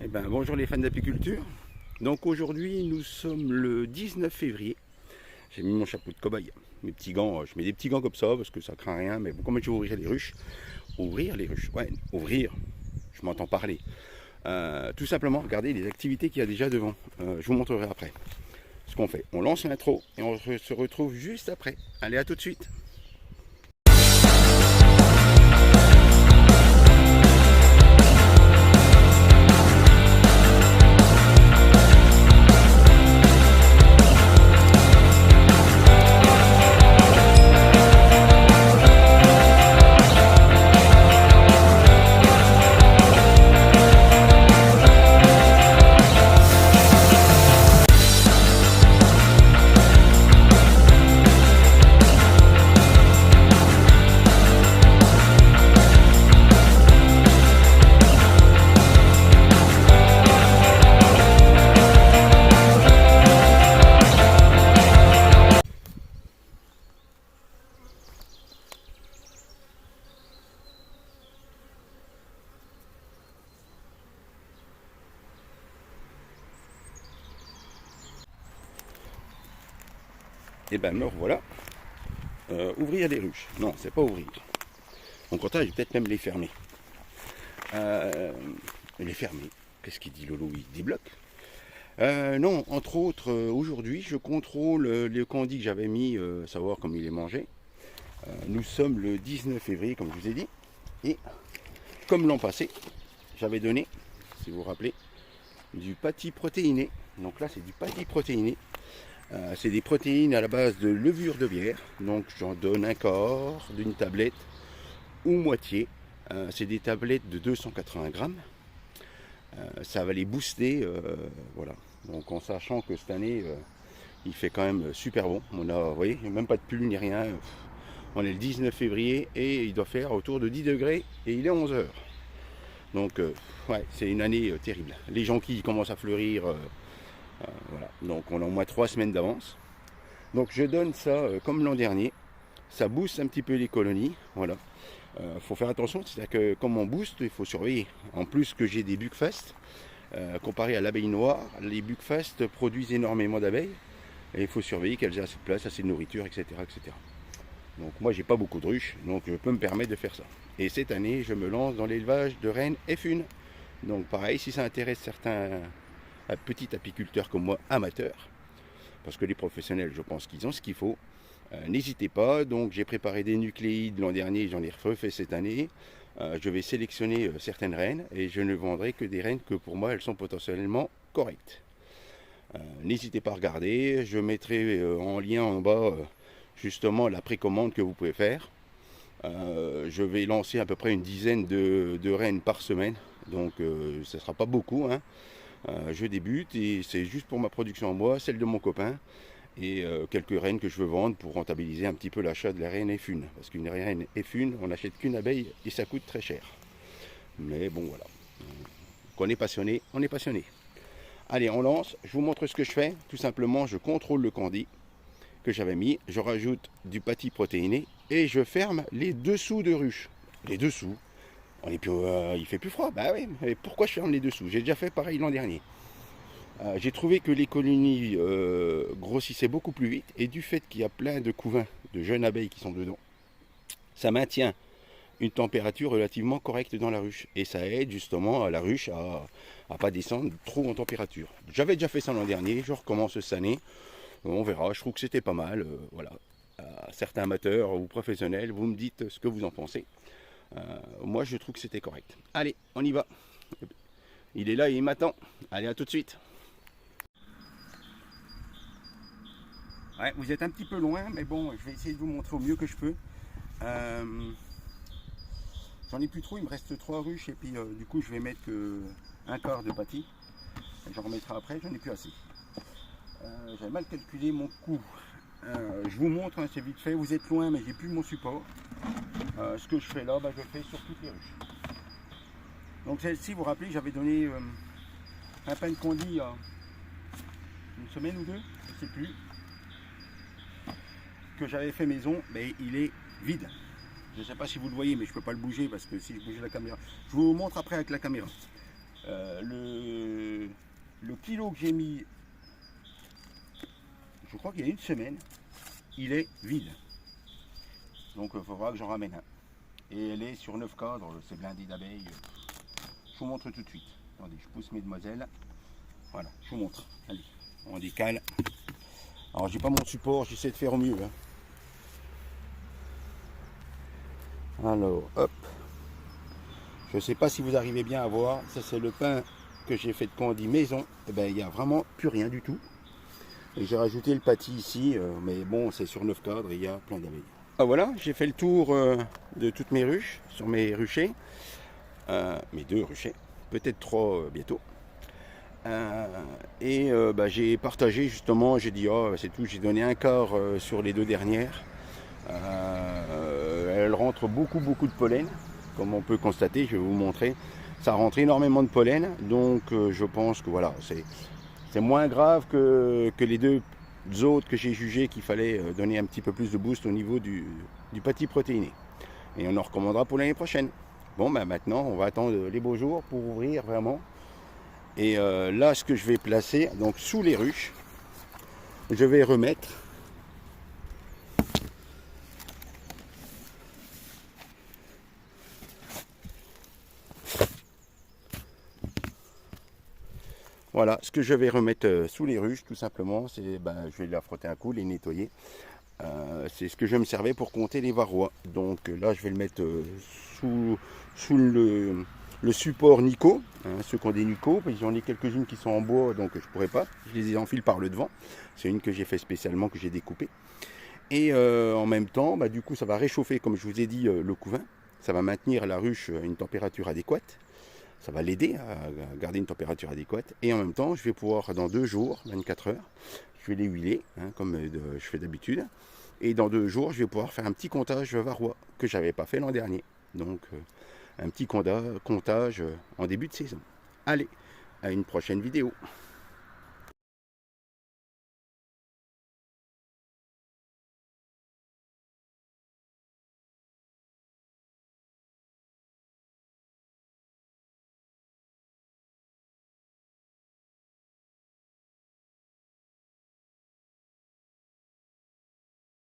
Eh ben, bonjour les fans d'apiculture. Donc aujourd'hui nous sommes le 19 février. J'ai mis mon chapeau de cobaye, mes petits gants, je mets des petits gants comme ça parce que ça craint rien, mais bon, comment je vais ouvrir les ruches? Ouvrir les ruches, ouais, ouvrir, je m'entends parler. Tout simplement, regardez les activités qu'il y a déjà devant. Je vous montrerai après ce qu'on fait. On lance l'intro et on se retrouve juste après. Allez, à tout de suite. Et ben me revoilà. Ouvrir les ruches. Non, c'est pas ouvrir. Au contraire, je vais peut-être même les fermer. Les fermer. Qu'est-ce qu'il dit Lolo? Il débloque. Non, entre autres, aujourd'hui, je contrôle le candy que j'avais mis, savoir comment il est mangé. Nous sommes le 19 février, comme je vous ai dit. Et comme l'an passé, j'avais donné, si vous vous rappelez, du pâtis protéiné. Donc là, c'est du pâtis protéiné. C'est des protéines à la base de levure de bière. Donc j'en donne un quart d'une tablette ou moitié. C'est des tablettes de 280 grammes. Ça va les booster. Voilà. Donc en sachant que cette année, il fait quand même super bon. On a, vous voyez, même pas de pull ni rien. On est le 19 février et il doit faire autour de 10 degrés et il est 11 heures. Donc ouais, c'est une année terrible. Les jonquilles commencent à fleurir. Voilà. Donc on a au moins 3 semaines d'avance. Donc je donne ça comme l'an dernier. Ça booste un petit peu les colonies. Voilà. Faut faire attention, c'est-à-dire que comme on booste, il faut surveiller. En plus que j'ai des buckfast, comparé à l'abeille noire, les buckfast produisent énormément d'abeilles. Et il faut surveiller qu'elles aient assez de place, assez de nourriture, etc. etc. Donc moi j'ai pas beaucoup de ruches, donc je peux me permettre de faire ça. Et cette année, je me lance dans l'élevage de rennes F1. Donc pareil, si ça intéresse certains petits apiculteurs comme moi, amateurs, parce que les professionnels, je pense qu'ils ont ce qu'il faut, n'hésitez pas. Donc j'ai préparé des nucléides l'an dernier, j'en ai refait cette année. Je vais sélectionner certaines reines et je ne vendrai que des reines que pour moi elles sont potentiellement correctes. N'hésitez pas à regarder, je mettrai en lien en bas justement la précommande que vous pouvez faire. Je vais lancer à peu près une dizaine de reines par semaine, donc ce ne sera pas beaucoup, hein. Je débute et c'est juste pour ma production en bois, celle de mon copain et quelques reines que je veux vendre pour rentabiliser un petit peu l'achat de la reine F1. Parce qu'une reine F1, on n'achète qu'une abeille et ça coûte très cher. Mais bon voilà, quand on est passionné, on est passionné. Allez, on lance, je vous montre ce que je fais. Tout simplement, je contrôle le candy que j'avais mis, je rajoute du pâtis protéiné et je ferme les dessous de ruche. Les dessous. Il fait plus froid, bah oui, mais pourquoi je ferme les dessous? J'ai déjà fait pareil l'an dernier. J'ai trouvé que les colonies grossissaient beaucoup plus vite et du fait qu'il y a plein de couvains de jeunes abeilles qui sont dedans, ça maintient une température relativement correcte dans la ruche et ça aide justement à la ruche à pas descendre trop en température. J'avais déjà fait ça l'an dernier, je recommence cette année, on verra, je trouve que c'était pas mal, voilà. Certains amateurs ou professionnels, vous me dites ce que vous en pensez. Moi je trouve que c'était correct. Allez, on y va. Il est là et il m'attend. Allez, à tout de suite. Ouais, vous êtes un petit peu loin, mais bon, je vais essayer de vous montrer au mieux que je peux. J'en ai plus trop, il me reste 3 ruches et puis du coup je vais mettre que un quart de pâtis. J'en remettrai après, j'en ai plus assez. J'avais mal calculé mon coût. Je vous montre, hein, c'est vite fait, vous êtes loin mais j'ai plus mon support. Ce que je fais là, je fais sur toutes les ruches. Donc celle-ci, vous vous rappelez, j'avais donné un pain de candy il y a une semaine ou deux, je ne sais plus, que j'avais fait maison, mais il est vide. Je ne sais pas si vous le voyez, mais je ne peux pas le bouger parce que si je bougeais la caméra, je vous montre après avec la caméra. Le kilo que j'ai mis, je crois qu'il y a une semaine, il est vide. Donc il faudra que j'en ramène un. Et elle est sur 9 cadres, c'est blindé d'abeilles. Je vous montre tout de suite. Attendez, je pousse mesdemoiselles. Voilà, je vous montre. Allez, on décale. Alors j'ai pas mon support, j'essaie de faire au mieux. Alors, hop. Je ne sais pas si vous arrivez bien à voir. Ça c'est le pain que j'ai fait de candis maison. Et ben il n'y a vraiment plus rien du tout. Et j'ai rajouté le pâtis ici, mais bon, c'est sur 9 cadres et il y a plein d'abeilles. Ah, voilà, j'ai fait le tour de toutes mes ruches, sur mes ruchers. Mes 2 ruchers, peut-être 3 bientôt. J'ai partagé justement, j'ai dit, oh, c'est tout, j'ai donné un quart sur les 2 dernières. Elles rentrent beaucoup de pollen, comme on peut constater, je vais vous montrer. Ça rentre énormément de pollen, donc je pense que voilà, c'est moins grave que les 2 autres que j'ai jugé qu'il fallait donner un petit peu plus de boost au niveau du pâtis protéiné. Et on en recommandera pour l'année prochaine. Bon, ben maintenant, on va attendre les beaux jours pour ouvrir vraiment. Et là, ce que je vais placer, donc sous les ruches, je vais remettre voilà, ce que je vais remettre sous les ruches, tout simplement, c'est, je vais la frotter un coup, les nettoyer. C'est ce que je me servais pour compter les varrois. Donc là, je vais le mettre sous le support Nico, ceux qui ont des Nico. J'en ai quelques-unes qui sont en bois, donc je ne pourrais pas. Je les enfile par le devant. C'est une que j'ai fait spécialement, que j'ai découpée. Et en même temps, du coup, ça va réchauffer, comme je vous ai dit, le couvain. Ça va maintenir la ruche à une température adéquate. Ça va l'aider à garder une température adéquate. Et en même temps, je vais pouvoir, dans 2 jours, 24 heures, je vais les huiler, comme je fais d'habitude. Et dans 2 jours, je vais pouvoir faire un petit comptage varrois que je n'avais pas fait l'an dernier. Donc, un petit comptage en début de saison. Allez, à une prochaine vidéo.